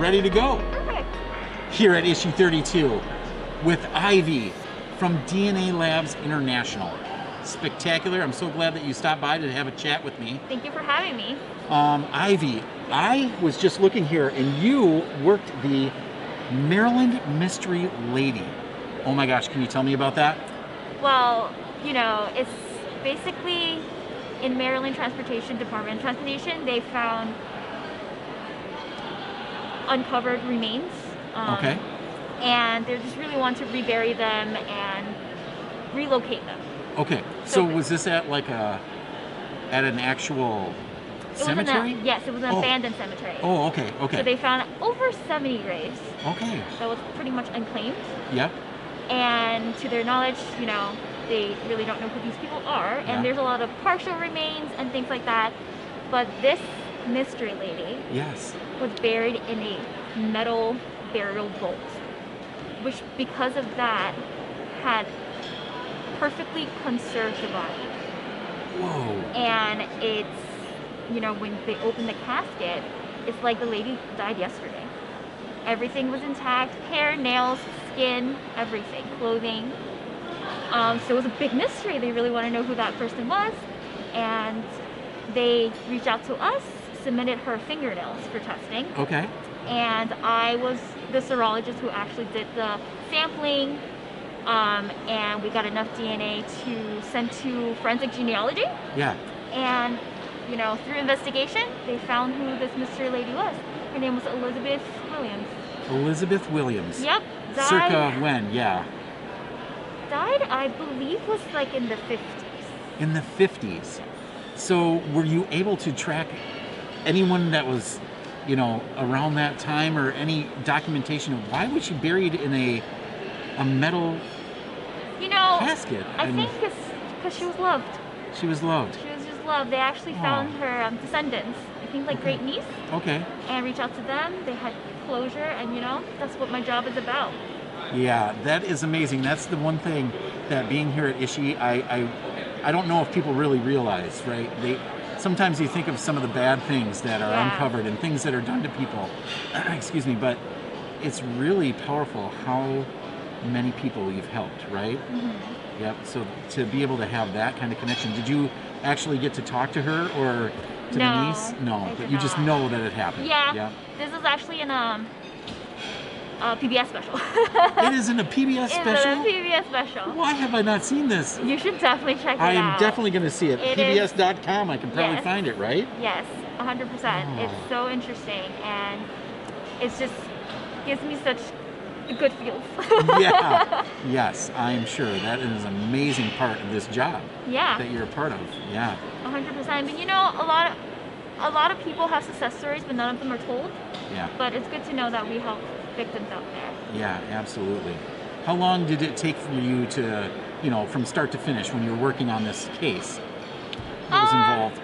ready to go. Perfect. Here at Ishii 32 with Ivy from DNA Labs International. Spectacular. I'm so glad that you stopped by to have a chat with me. Thank you for having me. Ivy, I was just looking here and you worked the Maryland Mystery Lady. Oh my gosh, can you tell me about that? Well, you know, it's basically in Maryland Department of Transportation, they found uncovered remains. Okay. And they just really want to rebury them and relocate them. Okay. So was this at like at an actual cemetery? Yes, it was an abandoned cemetery. Oh, okay, okay. So they found over 70 graves. Okay. That was pretty much unclaimed. Yep. And to their knowledge, you know, they really don't know who these people are. And there's a lot of partial remains and things like that. But this mystery lady was buried in a metal burial vault, which because of that had perfectly conserved the body. Whoa. And it's, you know, when they open the casket, it's like the lady died yesterday. Everything was intact, hair, nails, skin, everything, clothing. So it was a big mystery. They really want to know who that person was. And they reached out to us, submitted her fingernails for testing. Okay. And I was the serologist who actually did the sampling. And we got enough DNA to send to forensic genealogy. Yeah. And, you know, through investigation, they found who this mystery lady was. Her name was Elizabeth Williams. Elizabeth Williams. Yep. Died, Circa Gwen, yeah. Died, I believe, was like in the 50s. In the 50s. So were you able to track anyone that was, you know, around that time or any documentation of why was she buried in a metal casket? I think because she was loved. She was loved. She was just loved. They actually found her descendants, I think like great niece. Okay. And reached out to them. They had closure, and you know, that's what my job is about. Yeah, that is amazing. That's the one thing that being here at Ishii, I don't know if people really realize, right? Sometimes you think of some of the bad things that are uncovered and things that are done to people. Excuse me, but it's really powerful how many people you've helped, right? Mm-hmm. Yep. So to be able to have that kind of connection, did you actually get to talk to her or to the niece? No, but you just know that it happened. Yeah. Yep. This is actually in a PBS special. It is in a PBS special? It's in a PBS special. Why have I not seen this? You should definitely check it out. I am definitely going to see it. PBS.com, I can probably find it, right? Yes, 100%. Oh. It's so interesting, and it's just gives me such good feels. Yeah. Yes, I am sure. That is an amazing part of this job. Yeah. That you're a part of. Yeah. 100%. But you know, a lot of people have success stories, but none of them are told. Yeah. But it's good to know that we help victims out there. Yeah, absolutely. How long did it take for you to, you know, from start to finish when you were working on this case? What was involved?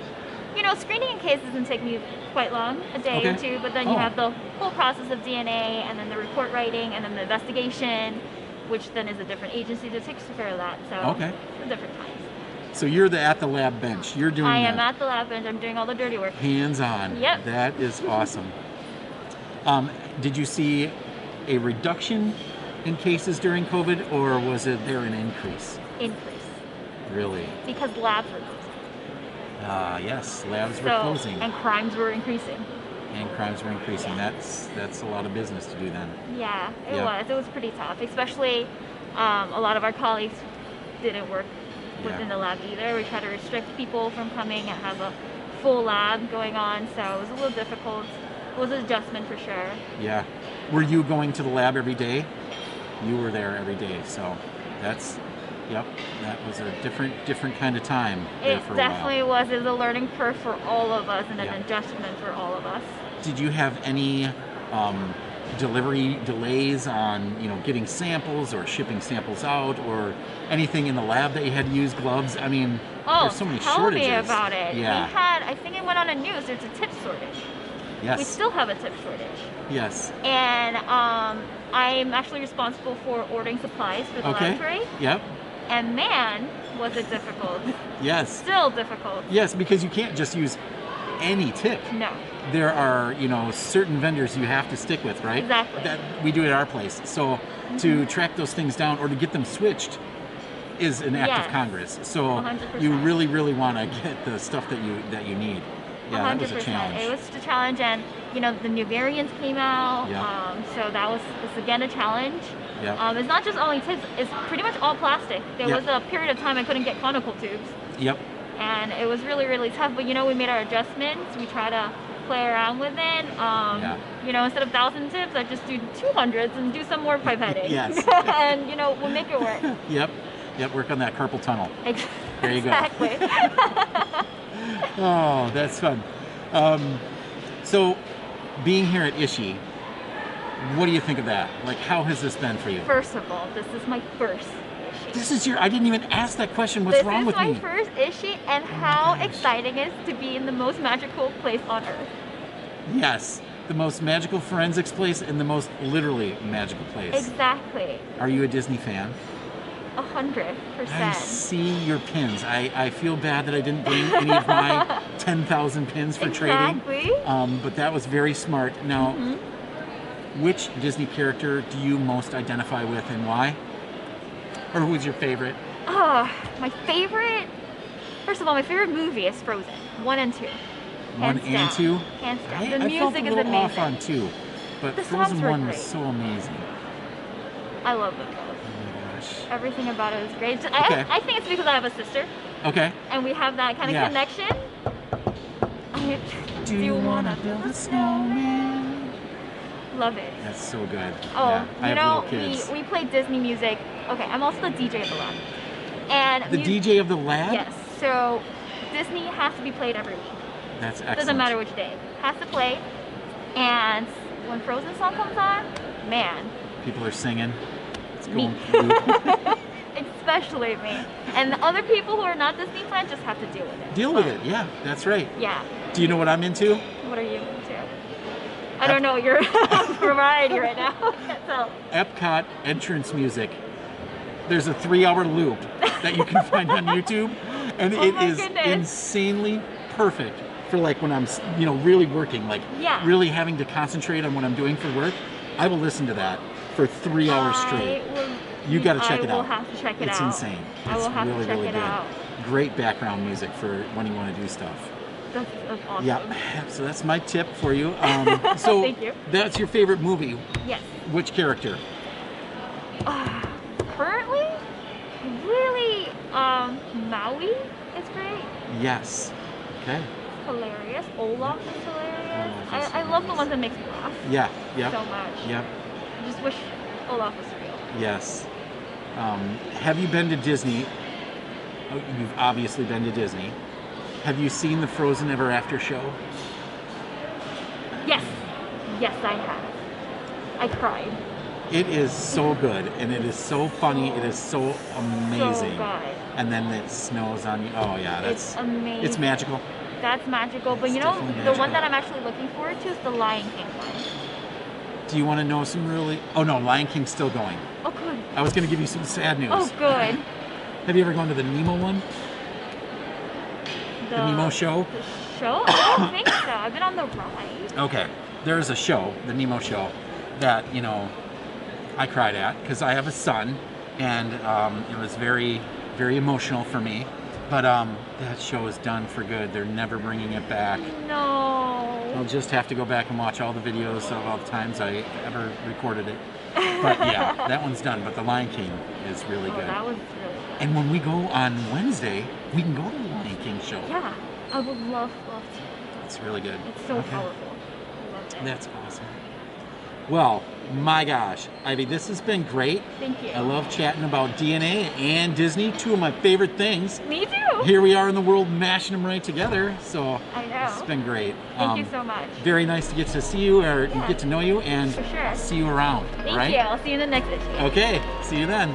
You know, screening a case doesn't take me quite long, a day or two, but then you have the whole process of DNA and then the report writing and then the investigation, which then is a different agency that takes care of that. So it's different times. So you're at the lab bench. You're doing I am at the lab bench. I'm doing all the dirty work. Hands on. Yep. That is awesome. Did you see a reduction in cases during COVID, or was there an increase? Increase. Really? Because labs were closing. Yes, labs were closing. And crimes were increasing. Yeah. That's a lot of business to do then. Yeah, it was. It was pretty tough, especially a lot of our colleagues didn't work within the lab either. We try to restrict people from coming and have a full lab going on, so it was a little difficult. It was an adjustment for sure. Yeah. Were you going to the lab every day? You were there every day, so that's, that was a different kind of time there for a while. It definitely was. It was a learning curve for all of us and an adjustment for all of us. Did you have any delivery delays on, you know, getting samples or shipping samples out or anything in the lab that you had to use gloves? I mean, there's so many shortages. Tell me about it. Yeah. We had, I think it went on the news, there's a tip shortage. Yes. We still have a tip shortage. Yes. And I'm actually responsible for ordering supplies for the laboratory. Yep. And man, was it difficult. Yes. Still difficult. Yes, because you can't just use any tip. No. There are, certain vendors you have to stick with, right? Exactly. That we do at our place. So to track those things down or to get them switched is an act of Yes. Congress. So 100%. you really, really want to get the stuff that you need. Yeah, that was a 100%. challenge. It was a challenge, and the new variants came out. Yeah. So that was again a challenge. Yeah. It's not just only tips; it's pretty much all plastic. There Yep. was a period of time I couldn't get conical tubes, Yep. and it was really, really tough. But we made our adjustments. We try to play around with it. Instead of 1,000 tips, I just do 200s and do some more pipetting. Yes. And we'll make it work. Yep. Work on that carpal tunnel. There you go. Exactly. Oh, that's fun. So, being here at Ishii, what do you think of that? Like, how has this been for you? First of all, this is my first issue. This is I didn't even ask that question. What's wrong with me? This is my first issue, and how exciting it is to be in the most magical place on earth. Yes, the most magical forensics place and the most literally magical place. Exactly. Are you a Disney fan? 100%. I see your pins. I feel bad that I didn't bring any of my 10,000 pins for trading. Exactly. But that was very smart. Now, which Disney character do you most identify with and why? Or who's your favorite? My favorite. First of all, my favorite movie is Frozen 1 and 2. One Hands and down. two? Hands down. I The felt music a is little off amazing. on 2, but The Frozen songs were 1 was great. so amazing. I love them both. Oh my gosh. Everything about it is great. Okay. I think it's because I have a sister, Okay. and we have that kind of Yeah. connection. Do you wanna build a snowman? Love it. That's so good. Oh, yeah, I have little kids. we play Disney music. Okay, I'm also the DJ of the lab. And The DJ of the lab? Yes. So Disney has to be played every week. That's excellent. Doesn't matter which day. Has to play. And when Frozen song comes on, man, People are singing. It's me. going through. Especially me. And the other people who are not Disney fans just have to deal with it. Deal with it. Yeah, that's right. Yeah. Do you know what I'm into? What are you into? I don't know your variety right now. So Epcot entrance music. There's a 3-hour loop that you can find on YouTube, and Oh it my is goodness. insanely perfect for like when I'm, really working, like Yeah. really having to concentrate on what I'm doing for work. I will listen to that for 3 hours straight. You got to check it out. I will have to check it It's out. insane. I will It's have really, to check really it good. out. Great background music for when you want to do stuff. That's awesome. Yeah, so that's my tip for you. So Thank you. That's your favorite movie. Yes. Which character? Currently, really, Maui is great. Yes. Okay. Hilarious. Olaf is hilarious. Olaf is I love the hilarious. ones that makes me laugh Yeah. Yep. so much. Yep. I just wish Olaf was real. Yes. Have you been to Disney? Oh, you've obviously been to Disney. Have you seen the Frozen Ever After show? Yes. Yes, I have. I cried. It is so good, and it is so funny. It is so amazing. So good. And then it snows on you. Oh yeah, It's amazing. It's magical. That's magical. But It's you know, definitely the magical. one that I'm actually looking forward to is the Lion King one. Do you want to know some really? Oh no, Lion King's still going. Oh, good. I was going to give you some sad news. Oh, good. Have you ever gone to the Nemo one? The Nemo show? The show? I don't think so. I've been on the ride. Okay. There's a show, the Nemo show, that, I cried at because I have a son, and it was very, very emotional for me. But that show is done for good. They're never bringing it back. No. I'll just have to go back and watch all the videos of all the times I ever recorded it. But yeah, that one's done. But the Lion King is really Oh, good. that was really good. And when we go on Wednesday, we can go to the Lion King show. Yeah, I would love to. It's really good. It's so Okay. powerful. I loved it. That's awesome. Well, my gosh, Ivy, this has been great. Thank you. I love chatting about DNA and Disney, two of my favorite things. Me too. Here we are in the world mashing them right together. So I know. it's been great. Thank you so much. Very nice to get to see you or Yeah. get to know you and For sure. see you around. Thank right? you. I'll see you in the next issue. Okay, see you then.